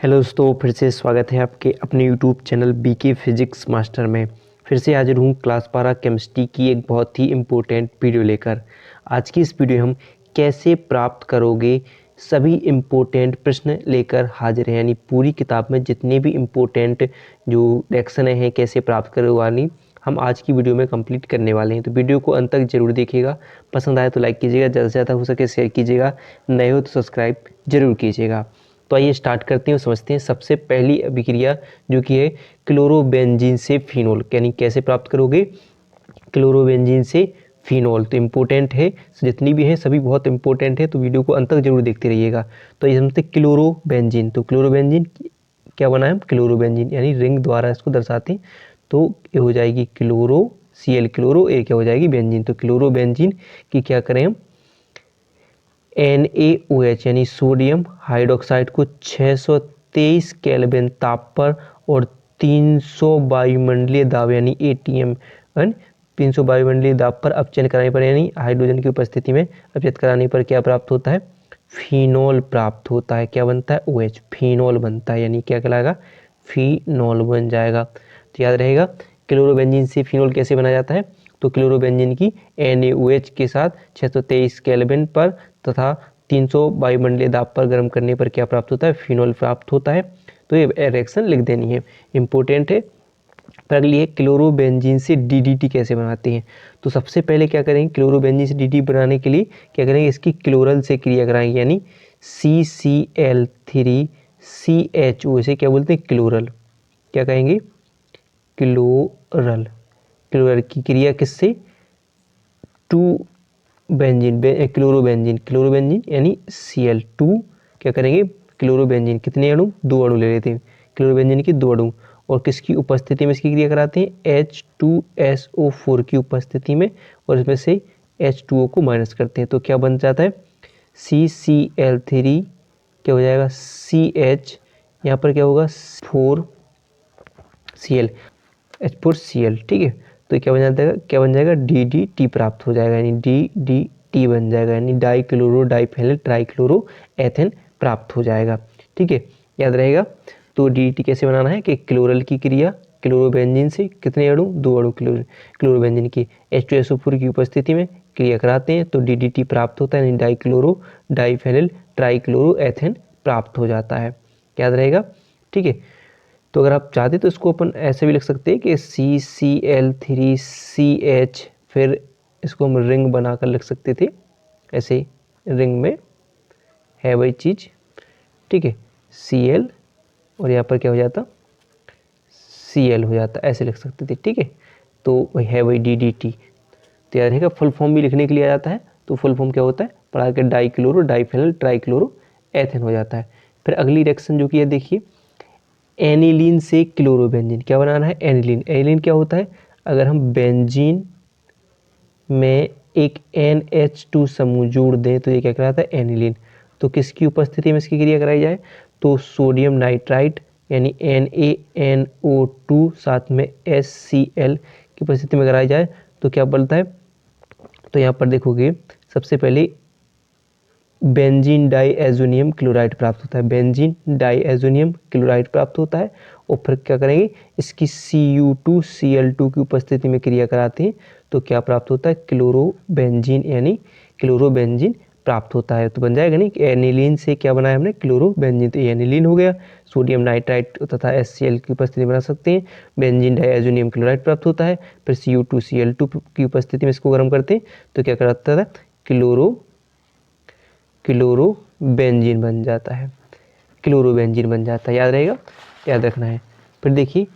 Hello दोस्तों, फिर से स्वागत है आपके अपने YouTube channel BK physics master में। फिर से हाजिर हूँ क्लास 12 केमिस्ट्री की एक बहुत ही इम्पोर्टेंट वीडियो लेकर। आज की इस वीडियो हम कैसे प्राप्त करोगे सभी इम्पोर्टेंट प्रश्न लेकर हाजिर हैं, यानी पूरी किताब में जितने भी इम्पोर्टेंट जो रिएक्शन हैं कैसे प्राप्त करवानी हम आज की वीडियो में कंप्लीट करने वाले हैं। तो वीडियो को अंत तक जरूर देखिएगा, पसंद आए तो लाइक कीजिएगा, ज़्यादा से ज़्यादा हो सके शेयर कीजिएगा, नए हो तो सब्सक्राइब जरूर कीजिएगा। तो आइए स्टार्ट करते हैं और समझते हैं। सबसे पहली अभिक्रिया जो कि है क्लोरोबेंजीन से फिनोल, यानी कैसे प्राप्त करोगे क्लोरोबेंजीन से फिनोल। तो इम्पोर्टेंट है, जितनी भी है सभी बहुत इंपॉर्टेंट है, तो वीडियो को अंत तक जरूर देखते रहिएगा। तो ये समझते क्लोरोबेंजीन। तो क्लोरोबेंजीन क्या बना है, क्लोरोबेंजीन यानी रिंग द्वारा इसको दर्शाते हैं। तो ये हो जाएगी क्लोरो Cl, क्लोरो ए क्या हो जाएगी बेंजीन। तो क्लोरोबेंजीन की क्या करें हम NaOH यानी सोडियम हाइड्रोक्साइड को 623 केल्विन ताप पर और 300 वायुमंडलीय दाब यानी ATM 300 वायुमंडलीय दाब पर अपचयन कराने पर, यानी हाइड्रोजन की उपस्थिति में अपचयन कराने पर क्या प्राप्त होता है, फिनोल प्राप्त होता है। क्या बनता है, OH, फिनोल बनता है, यानी क्या कहलाएगा, फिनोल बन जाएगा। तो याद रहेगा क्लोरोबेंजीन से फिनोल कैसे बनाया जाता है। तो क्लोरोबेंजीन की NaOH के साथ 623 केल्विन पर तथा 300 वायुमंडलीय दाब पर गर्म करने पर क्या प्राप्त होता है, फिनोल प्राप्त होता है। तो ये रिएक्शन लिख देनी है, इंपॉर्टेंट है। पर अगली है क्लोरोबेंजीन से DDT कैसे बनाते हैं। तो सबसे पहले क्या करेंगे, क्लोरोबेंजीन से DDT बनाने के लिए क्या करेंगे, इसकी क्लोरल से क्रिया कराएंगे, यानी CCl3CHO, इसे क्या बोलते हैं, क्लोरल। क्या कहेंगे, क्लोरल। क्लोरल की क्रिया किससे, टू बेंजीन, क्लोरोबेंजीन यानी Cl2 क्या करेंगे, क्लोरोबेंजीन कितने अणु, 2 अणु ले लेते हैं, क्लोरोबेंजीन की 2 अणु, और किसकी उपस्थिति में इसकी क्रिया कराते हैं, H2SO4 की उपस्थिति में, और इसमें से H2O को माइनस करते हैं। तो क्या बन जाता है, CCl3 क्या हो जाएगा, CH, यहाँ पर क्या होगा 4Cl, H4Cl, ठीक है। तो क्या बन जाता है, क्या बन जाएगा, DDT प्राप्त हो जाएगा, यानी DDT बन जाएगा, यानी डाइक्लोरो डाइफेनिल ट्राइक्लोरो एथेन प्राप्त हो जाएगा, ठीक है, याद रहेगा। तो DDT कैसे बनाना है कि क्लोरल की क्रिया क्लोरोबेंजीन से कितने अणु, 2 अणु क्लोरोबेंजीन की H2SO4 की उपस्थिति में क्रिया कराते हैं तो DDT प्राप्त होता है, यानी डाइक्लोरो डाइफेनिल ट्राइक्लोरो एथेन प्राप्त हो जाता है, याद रहेगा, ठीक है। तो अगर आप चाहते तो इसको अपन ऐसे भी लिख सकते हैं कि CCl3CH, फिर इसको हम रिंग बनाकर लिख सकते थे, ऐसे रिंग में है वही चीज़, ठीक है, Cl और यहाँ पर क्या हो जाता, Cl हो जाता, ऐसे लिख सकते थे, ठीक है। तो वही है वही DDT। तो याद रहेगा, फुल फॉर्म भी लिखने के लिए आ जाता है। तो फुल फॉर्म क्या होता है, पढ़ा के डाइक्लोरो डाइफेनिल ट्राइक्लोरो एथेन हो जाता है। फिर अगली रिएक्शन जो कि है देखिए, एनिलीन से क्लोरोबेंजीन। क्या बनाना है, एनिलीन। एनिलीन क्या होता है, अगर हम बेंजीन में एक NH2 समूह जोड़ दें तो ये क्या कहलाता है, एनिलीन। तो किसकी उपस्थिति में इसकी क्रिया कराई जाए, तो सोडियम नाइट्राइट यानी NaNO2 साथ में HCl की उपस्थिति में कराई जाए तो क्या बनता है। तो यहाँ पर देखोगे सबसे पहले बेंजीन डाईएजोनियम क्लोराइड प्राप्त होता है, बेंजीन डाईएजोनियम क्लोराइड प्राप्त होता है। और फिर क्या करेंगे, इसकी Cu2Cl2 की उपस्थिति में क्रिया कराते हैं तो क्या प्राप्त होता है, क्लोरोबेंजीन, यानी क्लोरोबेंजीन प्राप्त होता है। तो बन जाएगा नहीं, एनिलीन से क्या बनाया हमने, क्लोरोबेंजीन, तो एनिलीन हो गया। सोडियम नाइट्राइट तथा HCl की उपस्थिति बना सकते हैं, बेंजीन डाईएजोनियम क्लोराइड प्राप्त होता है। फिर Cu2Cl2 की उपस्थिति में इसको गर्म करते हैं तो क्या कराता है, क्लोरोबेंजीन बन जाता है, क्लोरोबेंजीन बन जाता है, याद रहेगा, याद रखना है। फिर देखिए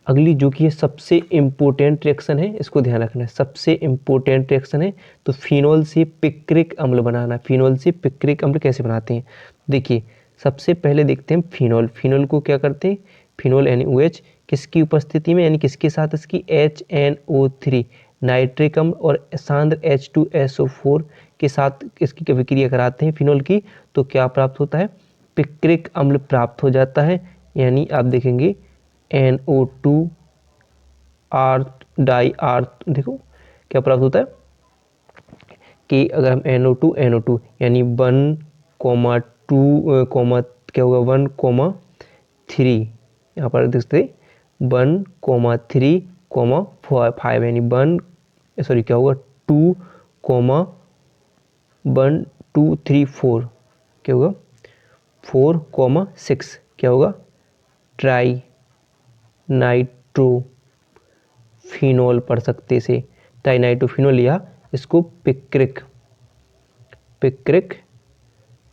अगली जो कि है सबसे इम्पोर्टेंट रिएक्शन है, इसको ध्यान रखना है, सबसे इम्पोर्टेंट रिएक्शन है। तो फिनोल से पिक्रिक अम्ल बनाना। फिनोल से पिक्रिक अम्ल कैसे बनाते हैं, देखिए सबसे पहले देखते हैं फिनोल। फिनोल को क्या करते हैं, फिनोल यानी OH किसकी उपस्थिति में, यानी किसके साथ, इसकी HNO3 नाइट्रिक अम्ल और सांद्र H2SO4 के साथ इसकी अभिक्रिया कराते हैं फिनोल की, तो क्या प्राप्त होता है, पिक्रिक अम्ल प्राप्त हो जाता है। यानी आप देखेंगे NO2 R डाई R, देखो क्या प्राप्त होता है कि अगर हम NO2 यानी 1,2 क्या होगा 1,3, यहाँ पर देखते 1,3,5 यानी 1 क्या होगा 2,1,2,3,4 क्या होगा 4,6 क्या होगा ट्राई नाइट्रोफिनॉल पढ़ सकते से ट्राई नाइट्रोफिनॉल या इसको पिक्रिक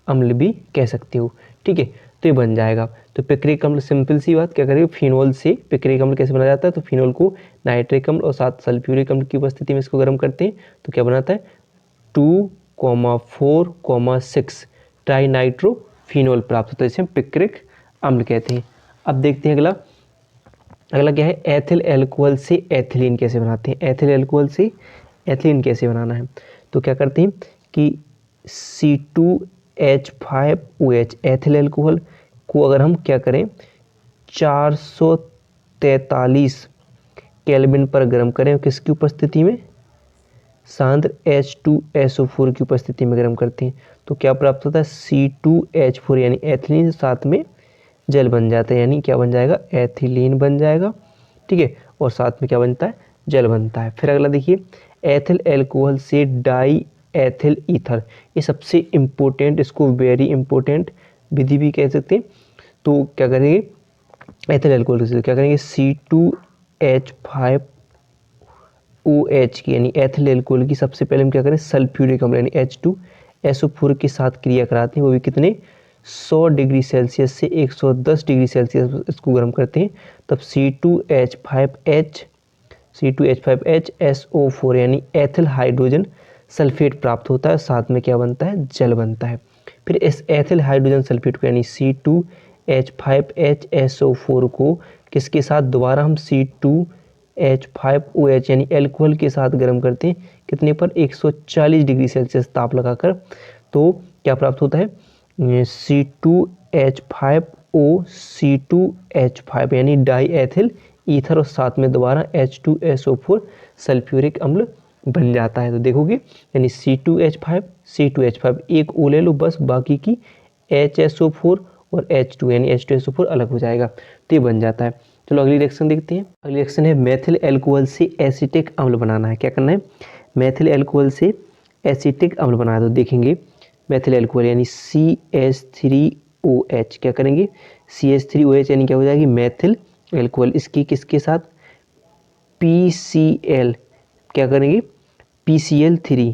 अम्ल भी कह सकते हो। ठीक है, तो ये बन जाएगा। तो पिक्रिक अम्ल सिंपल सी बात, क्या करेंगे फिनॉल से पिक्रिक अम्ल कैसे बना जाता है, तो फिनॉल को नाइट्रिक अम्ल और साथ सल्फ्यूरिक अम्ल की उपस्थिति में इसको गर्म करते हैं तो क्या बनाता है 2,4,6 ट्राई नाइट्रोफिनॉल प्राप्त होता है, इसे हम पिक्रिक अम्ल कहते हैं। अब देखते हैं अगला क्या है एथिल एल्कोहल से एथिलीन कैसे बनाते हैं। एथिल एल्कोहल से एथिलीन कैसे बनाना है, तो क्या करते हैं कि C2H5OH एथिल एल्कोहल को अगर हम क्या करें 443 केल्विन पर गर्म करें, किसकी उपस्थिति में सांद्र H2SO4 की उपस्थिति में गर्म करते हैं तो क्या प्राप्त होता है C2H4 यानी एथिलीन, साथ में जल बन जाता है, यानी क्या बन जाएगा एथिलीन बन जाएगा। ठीक है, और साथ में क्या बनता है जल बनता है। फिर अगला देखिए एथिल एल्कोहल से डाई एथिल ईथर, ये सबसे इम्पोर्टेंट, इसको वेरी इंपॉर्टेंट विधि भी कह सकते हैं। तो क्या करेंगे एथिल एल्कोहल से क्या करेंगे C2H5OH की यानी एथिल एल्कोहल की सबसे पहले हम क्या करें सल्फ्यूरिक अम्ल यानी H2SO4 के साथ क्रिया कराते हैं, वो भी कितने 100 डिग्री सेल्सियस से 110 डिग्री सेल्सियस इसको गर्म करते हैं, तब C2H5HSO4 यानी एथिल हाइड्रोजन सल्फेट प्राप्त होता है, साथ में क्या बनता है जल बनता है। फिर इस एथिल हाइड्रोजन सल्फेट को यानी C2H5HSO4 को किसके साथ दोबारा हम C2H5OH यानी एल्कोहल के साथ गर्म करते हैं, कितने पर 140 डिग्री सेल्सियस ताप लगाकर, तो क्या प्राप्त होता है C2H5O C2H5 यानी डाई एथिल ईथर और साथ में दोबारा H2SO4 सल्फ्यूरिक अम्ल बन जाता है। तो देखोगे यानी C2H5 एक ओ ले लो बस, बाकी की HSO4 और H2 यानी H2SO4 अलग हो जाएगा, तो ये बन जाता है। चलो अगली रिएक्शन देखते हैं। अगली रिएक्शन है मेथिल एल्कोहल से एसिटिक अम्ल बनाना है। क्या करना है मेथिल एल्कोहल से एसिटिक अम्ल बनाना है, तो देखेंगे मेथिल एल्कोहल यानी CH3OH क्या करेंगे CH3OH यानी क्या हो जाएगी मेथिल एल्कोहल, इसकी किसके साथ PCl क्या करेंगे PCl3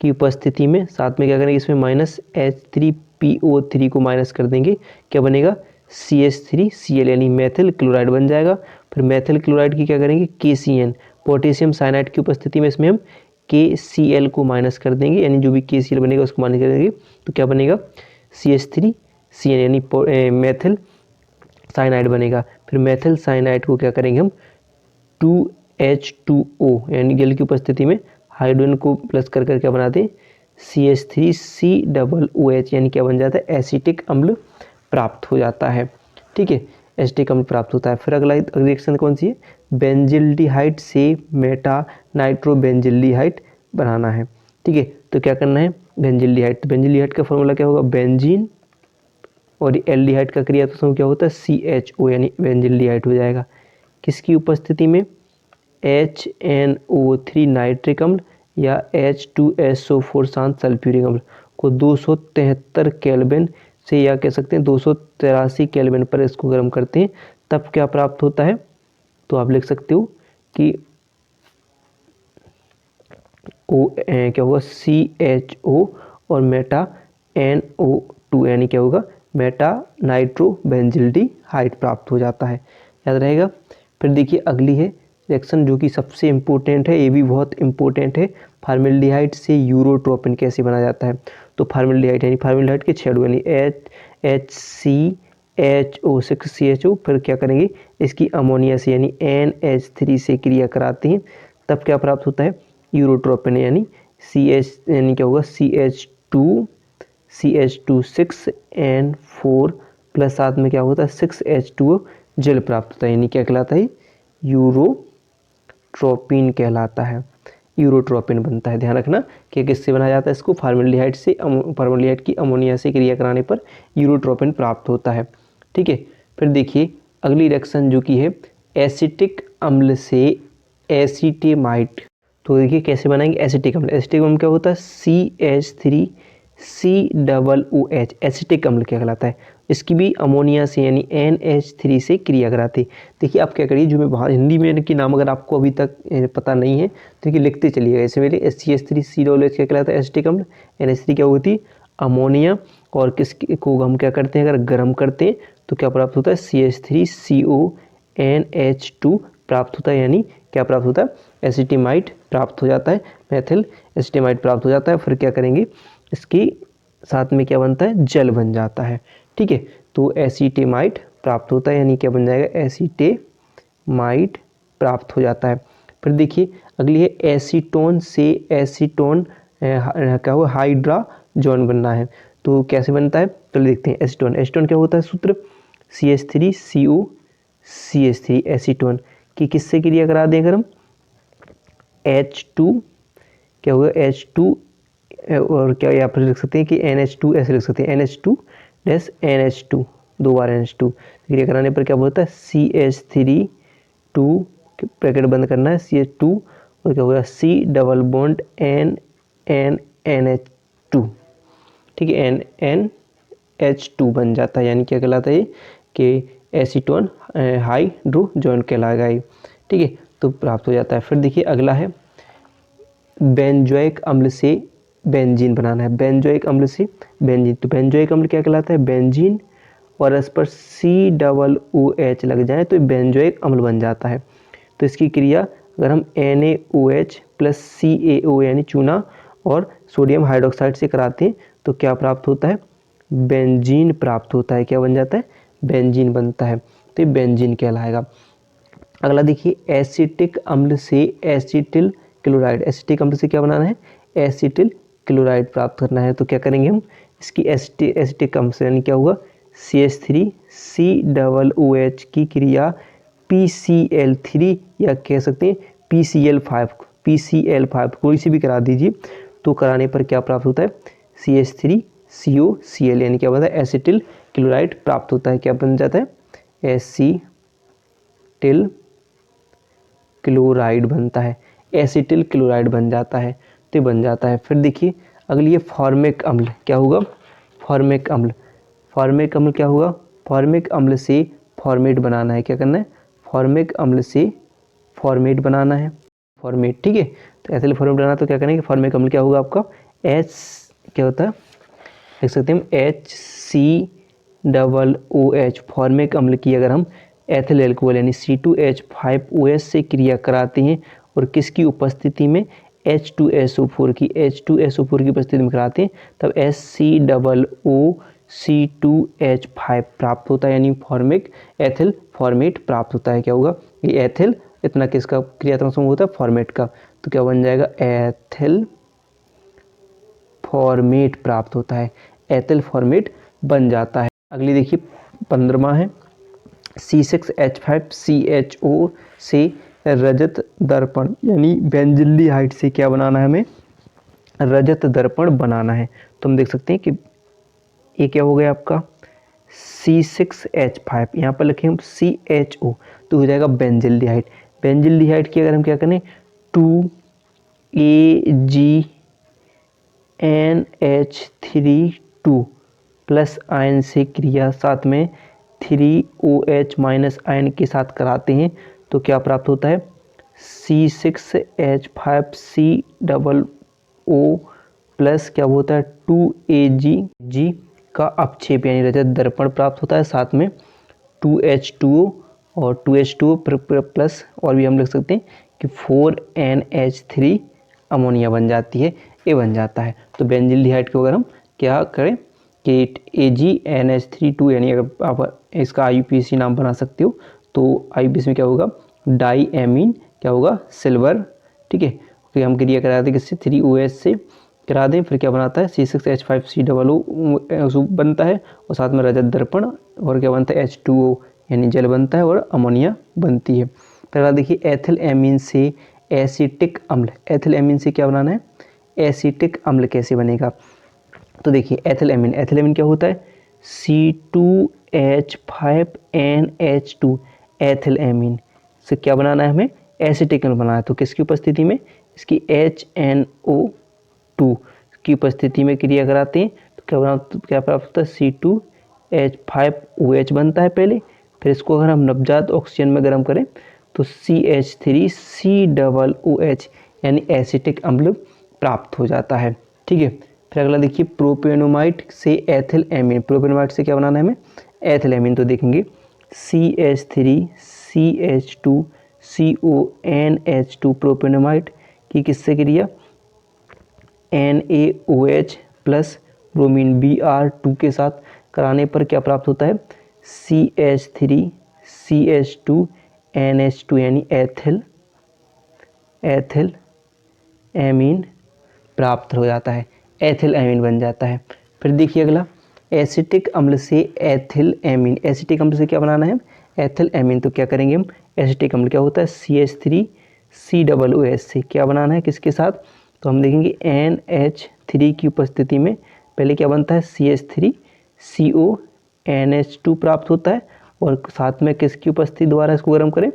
की उपस्थिति में, साथ में क्या करेंगे इसमें -H3PO3 को माइनस कर देंगे, क्या बनेगा CH3Cl यानी मेथिल क्लोराइड बन जाएगा। फिर मेथिल क्लोराइड की क्या करेंगे KCN पोटेशियम साइनाइड की उपस्थिति में इसमें हम KCl को माइनस कर देंगे, यानी जो भी KCl बनेगा उसको माइनस कर देंगे, तो क्या बनेगा CH3CN यानी मेथिल साइनाइड बनेगा। फिर मेथिल साइनाइड को क्या करेंगे हम 2H2O यानी जल की उपस्थिति में हाइड्रोजन को प्लस कर कर क्या बनाते हैं CH3COOH यानी क्या बन जाता है एसिटिक अम्ल प्राप्त हो जाता है। ठीक है, एसिटिक अम्ल प्राप्त होता है। फिर अगला रिएक्शन कौन सी है बेंजिल्डिहाइड से मेटा नाइट्रोबेंजिल्डिहाइड बनाना है। ठीक है, तो क्या करना है बेंजिल्डिहाइड, तो बेंजिल्डिहाइड का फॉर्मूला क्या होगा बेंजीन और एल्डिहाइड का क्रिया तो क्या होता है CHO यानी बेंजिल्डिहाइड हो जाएगा, किसकी उपस्थिति में HNO3 नाइट्रिक अम्ल या H2SO4 शांत सल्फ्यूरिक अम्ल को 273 केल्विन से या कह सकते हैं 283 केल्विन पर इसको गर्म करते हैं, तब क्या प्राप्त होता है, तो आप लिख सकते हो कि क्या होगा CHO और मेटा NO2 यानी क्या होगा मेटा नाइट्रोबेंजिल्डिहाइड प्राप्त हो जाता है, याद रहेगा। फिर देखिए अगली है रिएक्शन जो कि सबसे इम्पोर्टेंट है, ये भी बहुत इम्पोर्टेंट है, फार्मेल्डिहाइड से यूरोट्रोपिन कैसे बनाया जाता है। तो फार्मेल्डिहाइड यानी फार्मेल्डिहाइड के छेड़ो यानी HCHO6CHO, फिर क्या करेंगे इसकी अमोनिया से यानी NH3 से क्रिया कराते हैं, तब क्या प्राप्त होता है यूरोट्रोपिन यानी CH यानी क्या होगा CH2 6N4 प्लस साथ में क्या होता है 6H2O जल प्राप्त होता है, यानी क्या कहलाता है यूरोट्रोपिन कहलाता है। यूरोट्रोपिन बनता है। ध्यान रखना कि किससे बनाया जाता है इसको, फॉर्मल्डिहाइड से। फॉर्मल्डिहाइड की अमोनिया से क्रिया कराने पर यूरोट्रोपिन प्राप्त होता है। ठीक है, फिर देखिए अगली रिएक्शन जो की है एसिटिक अम्ल से एसीटेमाइड। तो देखिए कैसे बनाएंगे एसिटिक अम्ल। एसिटिक अम्ल क्या होता है, CH3COOH एसिटिक अम्ल क्या कहलाता है। इसकी भी अमोनिया से यानी NH3 से क्रिया कराते। देखिए आप क्या करिए, जो मैं बाहर हिंदी में इनके नाम अगर आपको अभी तक पता नहीं है तो कि लिखते चलिएगा। ऐसे मेरे CH3COOH क्या कहलाता है एसिटिक अम्ल, NH3 क्या होती है अमोनिया, और किसको हम क्या करते हैं अगर गर्म करते हैं तो क्या प्राप्त होता है CH3CONH2 प्राप्त होता है, यानी क्या प्राप्त होता है एसिटेमाइड प्राप्त हो जाता है, मेथिल एसिटेमाइड प्राप्त हो जाता है। फिर क्या करेंगे इसके साथ में क्या बनता है जल बन जाता है। ठीक है, तो एसिटेमाइड प्राप्त होता है, यानी क्या बन जाएगा एसिटेमाइड प्राप्त हो जाता है। फिर देखिए अगली है एसीटोन से एसीटोन क्या हुआ हाइड्राजोन बनना है। तो कैसे बनता है तो देखते हैं। एसीटोन, एसीटोन क्या होता है सूत्र CH3COCH3 एसीटोन की किससे क्रिया करा दें अगर हम H2 क्या होगा H2 और क्या यहाँ पर लिख सकते हैं कि NH2 ऐसे लिख सकते हैं NH2 डैश NH2 दो बार NH2 क्रिया कराने पर क्या होता है CH3 ब्रैकेट बंद करना है CH2 और क्या होगा C डबल बॉन्ड NH2। ठीक है NH2 बन जाता है, यानी क्या कहलाता है कि एसीटोन हाइड्रोजन कहलाएगा ये। ठीक है, तो प्राप्त हो जाता है। फिर देखिए अगला है बेंजोइक अम्ल से बेंजीन बनाना है। बेंजोइक अम्ल से बेंजीन, तो बेंजोइक अम्ल क्या कहलाता है बेंजीन, और इस पर COOH लग जाए तो बेंजोइक अम्ल बन जाता है। तो इसकी क्रिया अगर हम NaOH प्लस CaO यानी चूना और सोडियम हाइड्रोक्साइड से कराते हैं तो क्या प्राप्त होता है बेंजीन प्राप्त होता है। क्या बन जाता है बेंजीन बनता है, तो ये बेंजीन कहलाएगा। अगला देखिए एसिटिक अम्ल से एसिटिल क्लोराइड। एसिटिक अम्ल से क्या बनाना है एसिटिल क्लोराइड प्राप्त करना है। तो क्या करेंगे हम इसकी एसिटिक अम्ल से यानी क्या होगा CH3COOH की क्रिया PCl3 या कह सकते हैं PCl5 कोई सी भी करा दीजिए, तो कराने पर क्या प्राप्त होता है CH3COCl यानी क्या बनता है एसिटिल क्लोराइड प्राप्त होता है। क्या बन जाता है एसिटिल क्लोराइड बनता है, एसिटिल क्लोराइड बन जाता है, तो बन जाता है। फिर देखिए अगली है फॉर्मिक अम्ल। क्या होगा फॉर्मिक अम्ल। फॉर्मिक अम्ल क्या होगा फॉर्मिक अम्ल से फॉर्मेट बनाना है। क्या करना है फॉर्मिक अम्ल से फॉर्मेट बनाना है, फॉर्मेट। ठीक है, तो एसिल फॉर्मेट बनाना तो क्या करेंगे फॉर्मिक अम्ल क्या होगा आपका H क्या होता है लिख सकते हैं HCOOH। फॉर्मिक अम्ल की अगर हम एथिल एल्कोहल यानी C2H5OH से क्रिया कराते हैं और किसकी उपस्थिति में H2SO4 की उपस्थिति में कराते हैं तब HCOOC2H5 प्राप्त होता है, यानी फॉर्मिक एथिल फॉर्मेट प्राप्त होता है। क्या होगा ये एथिल इतना किसका क्रियात्मक समूह होता है फॉर्मेट का, तो क्या बन जाएगा एथिल फॉर्मेट प्राप्त होता है, एथिल फॉर्मेट बन जाता है। अगली देखिए 15वां है C6H5CHO से रजत दर्पण यानी बेंजिल्डिहाइड से क्या बनाना है हमें रजत दर्पण बनाना है। तो हम देख सकते हैं कि ये क्या हो गया आपका C6H5 यहाँ पर लिखें हम CHO तो हो जाएगा बेंजिल्डिहाइड। बेंजिल्डिहाइड की अगर हम क्या करें 2AgNH3 प्लस आयन से क्रिया साथ में 3OH माइनस आयन के साथ कराते हैं तो क्या प्राप्त होता है C6H5COO प्लस क्या होता है 2Ag का अपक्षेप यानी रजत दर्पण प्राप्त होता है, साथ में 2H2O और 2H2O प्लस और भी हम लिख सकते हैं कि 4NH3 अमोनिया बन जाती है, ये बन जाता है। तो बेंजिल्डिहाइड को अगर हम क्या करें कि AgNH3 यानी अगर आप इसका IUPAC नाम बना सकते हो तो IUPAC में क्या होगा डाई एमीन क्या होगा सिल्वर। ठीक है, क्योंकि हम क्रिया करा दें किससे 3OH से करा दें, फिर क्या बनाता है C6H5COO बनता है और साथ में रजत दर्पण और क्या बनता है H2O यानी जल बनता है और अमोनिया बनती है। फिर देखिए एथिल एमीन से एसिटिक अम्ल, एथिलेमिन से क्या बनाना है, एसिटिक अम्ल कैसे बनेगा। तो देखिए एथिलेमिन, एथिलेमिन क्या होता है, C2H5NH2, एथिलेमिन से क्या बनाना है हमें, एसिटिक अम्ल बनाना है। तो किसकी उपस्थिति में, इसकी HNO2 की उपस्थिति में क्रिया कराते हैं तो क्या प्राप्त होता है, C2H5OH बनता है पहले, फिर इसको अगर हम नवजात ऑक्सीजन में गर्म करें तो CH3COOH यानी एसिटिक अम्ल प्राप्त हो जाता है। ठीक है, फिर अगला देखिए प्रोपेनोमाइट से एथिलेमिन, प्रोपेनोमाइट से क्या बनाना है हमें, एथिलेमिन। तो देखेंगे CH3CH2CONH2 प्रोपेनोमाइट की किससे क्रिया, NaOH प्लस ब्रोमीन Br2 के साथ कराने पर क्या प्राप्त होता है, CH3CH2NH2 यानी एथिल एमीन प्राप्त हो जाता है, एथिल एमीन बन जाता है। फिर देखिए अगला एसिटिक अम्ल से एथिल एमीन, एसिटिक अम्ल से क्या बनाना है, एथिल एमीन। तो क्या करेंगे हम, एसिटिक अम्ल क्या होता है, CH3COOH से क्या बनाना है, किसके साथ, तो हम देखेंगे NH3 की उपस्थिति में पहले क्या बनता है, CH3CONH2 प्राप्त होता है और साथ में किसकी उपस्थिति द्वारा इसको गर्म करें,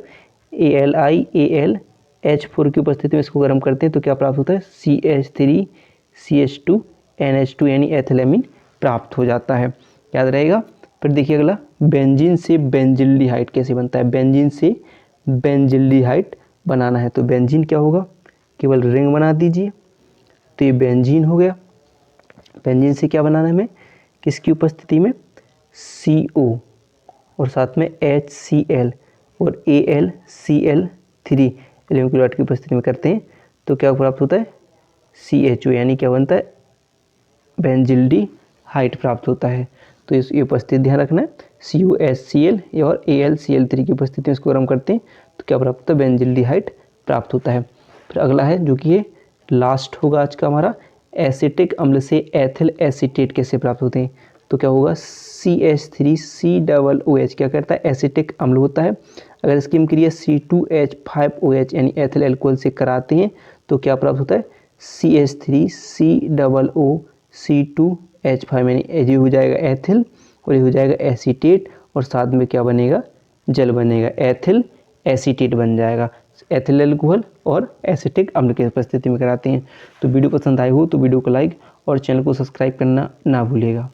AlIAlH4 की उपस्थिति में इसको गर्म करते हैं तो क्या प्राप्त होता है, CH3CH2NH2 यानी एथिलेमिन प्राप्त हो जाता है, याद रहेगा। फिर देखिए अगला बेंजीन से बेंजिल्डिहाइड कैसे बनता है, बेंजीन से बेंजिल्डिहाइड बनाना है। तो बेंजीन क्या होगा, केवल रिंग बना दीजिए, तो ये बेंजीन हो गया। बेंजीन से क्या बनाना है हमें, किसकी उपस्थिति में, CO और साथ में HCl और AlCl3 एल्यूमिनियम क्लोराइड की उपस्थिति में करते हैं तो क्या प्राप्त होता है, CHO यानी क्या बनता है, बेंजिल्डिहाइड प्राप्त होता है। तो इस उपस्थिति ध्यान रखना है, COHCl और AlCl3 की उपस्थिति में इसको गर्म करते हैं तो क्या प्राप्त होता है, बेंजिल्डिहाइड प्राप्त होता है। फिर अगला है जो कि ये लास्ट होगा आज का हमारा, एसिटिक अम्ल से एथिल एसीटेट कैसे प्राप्त होते हैं। तो क्या होगा, CH3COOH क्या करता है, एसिटिक अम्ल होता है। अगर इसकी हम क्रिया C2H5OH यानी एथिल एल्कोहल से कराते हैं तो क्या प्राप्त होता है, CH3COOC2H5 यानी ये हो जाएगा एथिल और ये हो जाएगा एसीटेट और साथ में क्या बनेगा, जल बनेगा, एथिल एसीटेट बन जाएगा। एथिल एल्कोहल और एसिटिक अम्ल की उपस्थिति में कराते हैं। तो वीडियो पसंद आई हो तो वीडियो को लाइक और चैनल को सब्सक्राइब करना ना भूलिएगा।